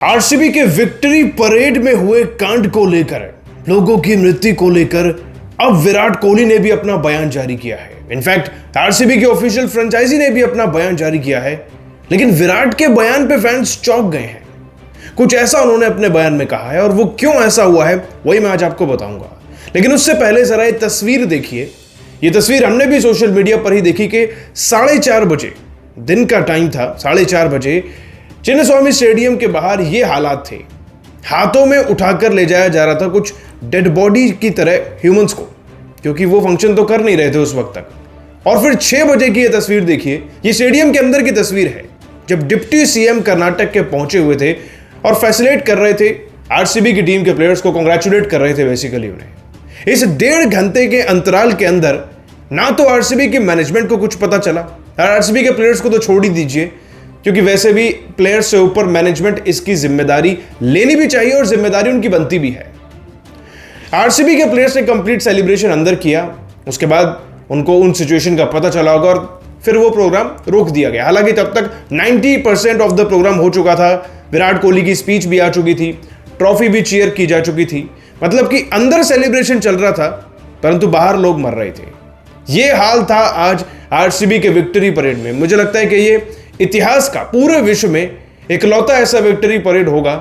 RCB के victory parade में हुए कांड को लेकर, लोगों की मृत्यु को लेकर अब विराट कोहली ने भी अपना बयान जारी किया है। इनफैक्ट आरसीबी के ऑफिशियल फ्रेंचाइजी ने भी अपना बयान जारी किया है, लेकिन विराट के बयान पे फैंस चौंक गए हैं। कुछ ऐसा उन्होंने अपने बयान में कहा है और वो क्यों ऐसा हुआ है वही मैं आज आपको बताऊंगा। लेकिन उससे पहले जरा ये तस्वीर देखिए। ये तस्वीर हमने भी सोशल मीडिया पर ही देखी कि 4:30 बजे दिन का टाइम था। 4:30 बजे चिन्नास्वामी स्टेडियम के बाहर ये हालात थे। हाथों में उठाकर ले जाया जा रहा था कुछ डेड बॉडी की तरह ह्यूमंस को, क्योंकि वो फंक्शन तो कर नहीं रहे थे उस वक्त तक। और फिर 6 बजे की ये तस्वीर देखिए। ये स्टेडियम के अंदर की तस्वीर है जब डिप्टी सीएम कर्नाटक के पहुंचे हुए थे और फैसिलिटेट कर रहे थे आरसीबी की टीम के प्लेयर्स को, कांग्रेचुलेट कर रहे थे बेसिकली उन्हें। इस 1.5 घंटे के अंतराल के अंदर ना तो आरसीबी की मैनेजमेंट को कुछ पता चला, आरसीबी के प्लेयर्स को तो छोड़ ही दीजिए, क्योंकि वैसे भी प्लेयर्स से ऊपर मैनेजमेंट इसकी जिम्मेदारी लेनी भी चाहिए और जिम्मेदारी उनकी बनती भी है। आरसीबी के प्लेयर्स ने कंप्लीट सेलिब्रेशन अंदर किया। उसके बाद उनको उन सिचुएशन का पता चला होगा और फिर वो प्रोग्राम रोक दिया गया। हालांकि तब तक 90% ऑफ द प्रोग्राम हो चुका था। विराट कोहली की स्पीच भी आ चुकी थी, ट्रॉफी भी चीयर की जा चुकी थी। मतलब कि अंदर सेलिब्रेशन चल रहा था परंतु बाहर लोग मर रहे थे। ये हाल था आज आरसीबी के विक्ट्री परेड में। मुझे लगता है कि ये इतिहास का पूरे विश्व में इकलौता ऐसा विक्ट्री परेड होगा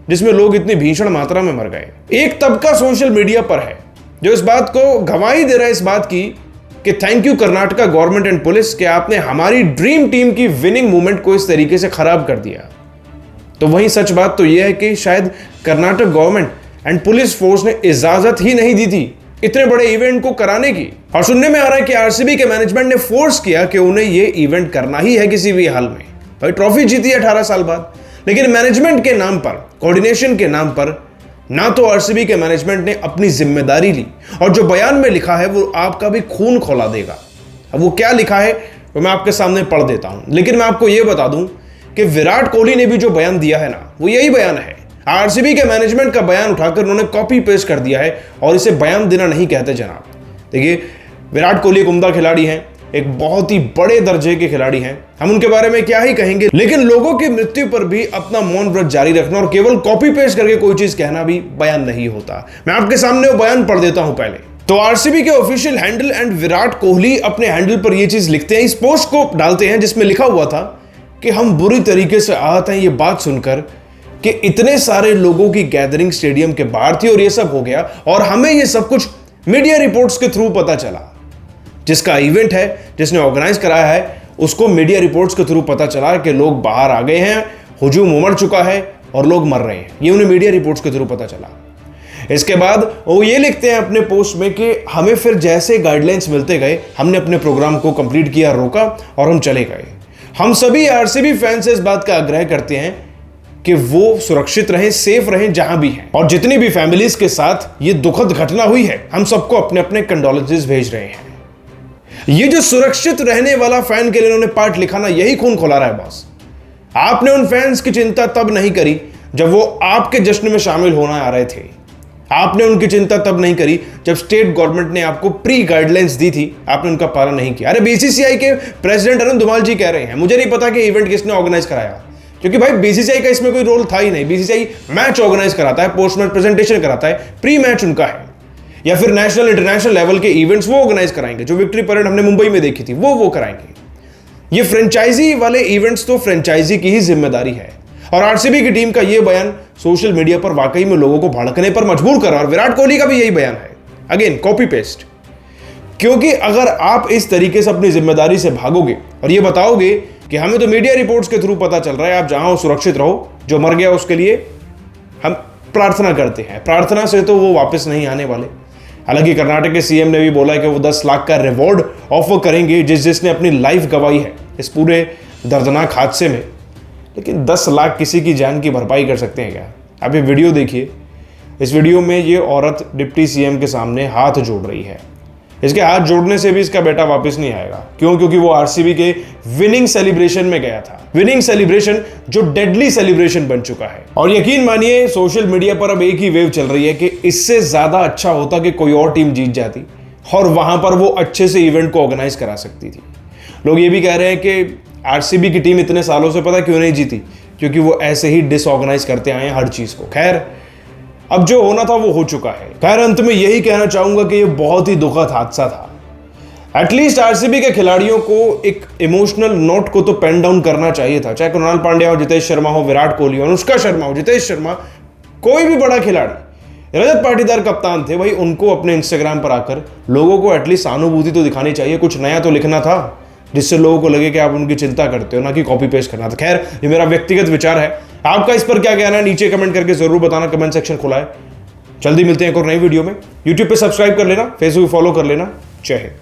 जिसमें लोग इतनी भीषण मात्रा में मर गए। एक तबका सोशल मीडिया पर है जो इस बात को गवाही दे रहा है इस बात की कि thank you Karnataka government and police कि आपने हमारी ड्रीम टीम की विनिंग मूवमेंट को इस तरीके से खराब कर दिया। तो वहीं सच बात तो यह है कि शायद Karnataka government and police force ने इजाजत ही नहीं दी थी इतने बड़े इवेंट को कराने की। और सुनने में आ रहा है कि आरसीबी के मैनेजमेंट ने फोर्स किया कि उन्हें यह इवेंट करना ही है किसी भी हाल में। भाई ट्रॉफी जीती है 18 साल बाद, लेकिन मैनेजमेंट के नाम पर, कोऑर्डिनेशन के नाम पर ना तो आरसीबी के मैनेजमेंट ने अपनी जिम्मेदारी ली और जो बयान में लिखा है वो आपका भी खून खौला देगा। अब वो क्या लिखा है वो मैं आपके सामने पढ़ देता हूं, लेकिन मैं आपको यह बता दूं कि विराट कोहली ने भी जो बयान दिया है ना, वो यही बयान है। आरसीबी के मैनेजमेंट का बयान उठाकर उन्होंने कॉपी पेस्ट कर दिया है और इसे बयान देना नहीं कहते जनाब। देखिए, विराट कोहली एक उम्दा खिलाड़ी हैं, एक बहुत ही बड़े दर्जे के खिलाड़ी हैं, हम उनके बारे में क्या ही कहेंगे, लेकिन लोगों की मृत्यु पर भी अपना मौन व्रत जारी रखना और केवल कॉपी पेस्ट करके कोई चीज कहना भी बयान नहीं होता। मैं आपके सामने वो बयान पढ़ देता हूं पहले। तो आरसीबी के official handle and Virat Kohli अपने हैंडल पर यह चीज लिखते हैं, इस पोस्ट को डालते हैं जिसमें लिखा हुआ था कि हम बुरी तरीके से आहत हैं ये बात सुनकर कि इतने सारे लोगों की गैदरिंग स्टेडियम के बाहर थी और ये सब हो गया और हमें ये सब कुछ मीडिया रिपोर्ट्स के थ्रू पता चला। जिसका इवेंट है, जिसने ऑर्गेनाइज कराया है, उसको मीडिया रिपोर्ट्स के थ्रू पता चला कि लोग बाहर आ गए हैं, हुजूम उमड़ चुका है और लोग मर रहे हैं। ये उन्हें मीडिया रिपोर्ट्स के थ्रू पता चला। इसके बाद वो ये लिखते हैं अपने पोस्ट में कि हमें फिर जैसे गाइडलाइंस मिलते गए हमने अपने प्रोग्राम को कंप्लीट किया, रोका और हम चले गए। हम सभी आरसीबी फैंस से इस बात का आग्रह करते हैं कि वो सुरक्षित रहें, सेफ रहें जहां भी हैं। और जितनी भी फैमिलीज के साथ ये दुखद घटना हुई है, हम सबको अपने अपने कंडोलेंसेस भेज रहे हैं। ये जो सुरक्षित रहने वाला फैन के लिए उन्होंने पार्ट लिखा ना, यही खून खौला रहा है बॉस। आपने उन फैंस की चिंता तब नहीं करी जब वो आपके जश्न में शामिल होना आ रहे थे। आपने उनकी चिंता तब नहीं करी जब स्टेट गवर्नमेंट ने आपको प्री गाइडलाइंस दी थी, आपने उनका पालन नहीं किया। अरे बीसीसीआई के प्रेसिडेंट अरुण धुमाल जी कह रहे हैं, मुझे नहीं पता कि इवेंट किसने ऑर्गेनाइज कराया, क्योंकि भाई बीसीसीआई का इसमें कोई रोल था ही नहीं। बीसीसीआई मैच ऑर्गेनाइज कराता है, पोस्ट मैच प्रेजेंटेशन कराता है, प्री मैच उनका है, या फिर नेशनल इंटरनेशनल लेवल के इवेंट्स वो ऑर्गेनाइज कराएंगे। जो विक्ट्री परेड हमने मुंबई में देखी थी वो कराएंगे। ये फ्रेंचाइजी वाले इवेंट्स तो फ्रेंचाइजी की ही जिम्मेदारी है। और आरसीबी की टीम का ये बयान सोशल मीडिया पर वाकई में लोगों को भड़कने पर मजबूर कर रहा है और विराट कोहली का भी यही बयान है, अगेन कॉपी पेस्ट। क्योंकि अगर आप इस तरीके से अपनी जिम्मेदारी से भागोगे और ये बताओगे कि हमें तो मीडिया रिपोर्ट्स के थ्रू पता चल रहा है, आप जहां हो सुरक्षित रहो, जो मर गया उसके लिए हम प्रार्थना करते हैं, प्रार्थना से तो वो वापस नहीं आने वाले। हालांकि कर्नाटक के सीएम ने भी बोला है कि वो 10 लाख का रिवॉर्ड ऑफर करेंगे जिसने अपनी लाइफ गंवाई है इस पूरे दर्दनाक हादसे में। लेकिन 10 लाख किसी की जान की भरपाई कर सकते हैं क्या? आप ये वीडियो देखिए। इस वीडियो में ये औरत डिप्टी सीएम के सामने हाथ जोड़ रही है। इसके हाथ जोड़ने से भी इसका बेटा वापस नहीं आएगा। क्यों? क्योंकि वो आरसीबी के विनिंग सेलिब्रेशन में गया था। विनिंग सेलिब्रेशन जो डेडली सेलिब्रेशन बन चुका है। और यकीन मानिए सोशल मीडिया पर अब एक ही वेव चल रही है कि इससे ज्यादा अच्छा होता कि कोई और टीम जीत जाती और वहां पर वो अच्छे से इवेंट को ऑर्गेनाइज करा सकती थी। लोग ये भी कह रहे हैं कि आरसीबी की टीम इतने सालों से पता क्यों नहीं जीती, क्योंकि वो ऐसे ही डिसऑर्गेनाइज करते आए हैं हर चीज को। खैर, अब जो होना था वो हो चुका है। खैर, अंत में यही कहना चाहूंगा कि ये बहुत ही दुखद हादसा था। एटलीस्ट आरसीबी के खिलाड़ियों को एक इमोशनल नोट को तो पेन डाउन करना चाहिए था, चाहे कृणाल पांड्या हो, जितेश शर्मा हो, विराट कोहली हो, अनुष्का शर्मा हो, जितेश शर्मा, कोई भी बड़ा खिलाड़ी। रजत पाटीदार कप्तान थे भाई, उनको अपने इंस्टाग्राम पर आकर लोगों को एटलीस्ट सहानुभूति तो दिखानी चाहिए, कुछ नया तो लिखना था जिससे लोगों को लगे कि आप उनकी चिंता करते हो, ना कि कॉपी पेस्ट करना था। खैर, ये मेरा व्यक्तिगत विचार है, आपका इस पर क्या कहना है नीचे कमेंट करके जरूर बताना, कमेंट सेक्शन खुला है। जल्दी मिलते हैं एक और नई वीडियो में। यूट्यूब पे सब्सक्राइब कर लेना, फेसबुक फॉलो कर लेना। जय हिंद।